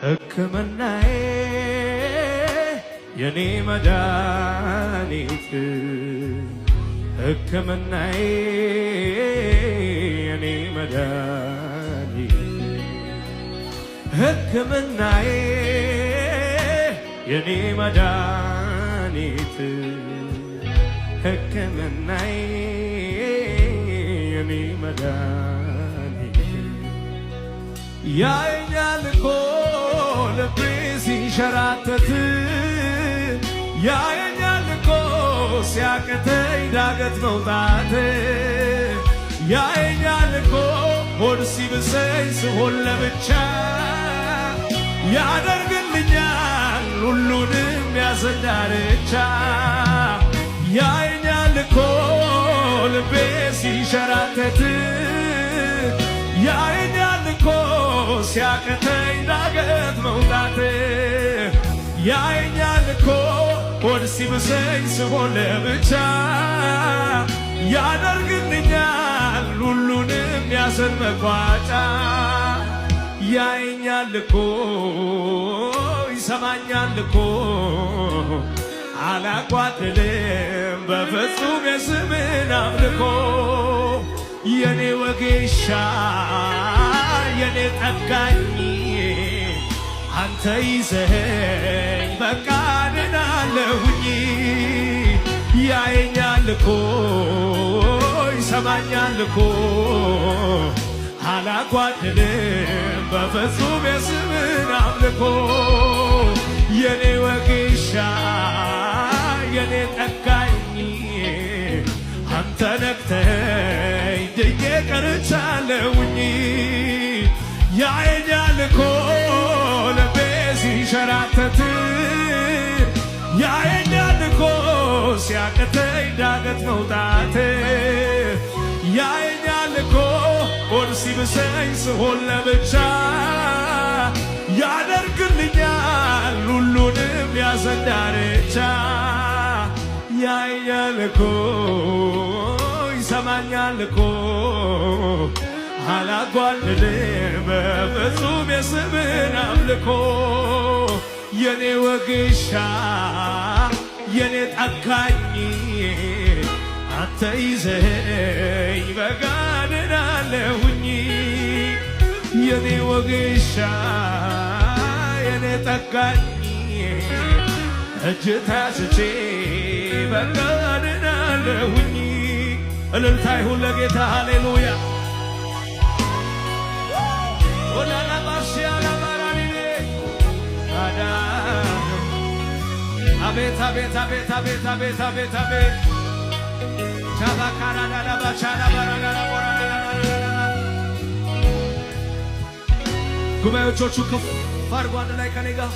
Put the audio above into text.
ሕክምናዬ የኔ መድኃኒት ሕክምናዬ የኔ መድኃኒት ሕክምናዬ የኔ መድኃኒት ሕክምናዬ የኔ መድኃኒት ያየኛል እኮ ልቤ ሲንሸራተት ያየኛል እኮ ሲያቅተኝ ዳገት መውጣት ያየኛል እኮ ሆድ ሲብሰኝ ስሆን ለብቻ ያደርግልኛል ሁሉንም ያዘኝ ዳርቻ ያየኛል እኮ ልቤ ሲንሸራተት ያየኛል እኮ ሲያቅተኝ ዳገት መውጣት ያየኛል እኮ ሆድ ሲብሰኝ ስሆን ለብቻ ያደርግልኛል ሁሉንም ያዘን መቋጫ ያየኛል እኮ ይሰማኛል እኮ አላጓደልም በፍጹም የስምን አምልኮ የኔ ወጌሻ የኔ ጠጋኝ አንተ ይዘኸኝ በቃ ድናለሁኝ ያየኛል እኮ ይሰማኛል እኮ አላጓደልም በፍጹም የስምን አምልኮ የኔ ወጌሻ የኔ ጠጋኝ አንተ ነክተኸኝ ድኜ ቀርቻለሁኝ ያየኛል እኮ ልቤ ሲንሸራተት ያየኛል እኮ ሲያቅተኝ ዳገት መውጣት ያየኛል እኮ ሆድ ሲብሰኝ ስሆን ለብቻ ያደርግልኛል ሁሉንም ያዘን ዳርቻ ያየኛል እኮ ይሰማኛል እኮ አላጓደልም በፍጹም የስምን አምልኮ የኔ ወጌሻ የኔ ጠጋኝ አንተ ይዘኸኝ በቃ ድናለሁኝ የኔ ወጌሻ የኔ ጠጋኝ እጅ ታስቼ በቃ ድናለሁኝ እልልታ ይሁን ለጌታ ሃሌሉያ ወላላ ባርሺያላ ባራኒኔ አዳ አቤት አቤት አቤት አቤት አቤት አቤት አቤት ቻባካራዳ ባቻላ ባራናላ ቦራናላ ጉባኤዎቹ ከፍ አድርጎ አንድ ላይ ከኔ ጋር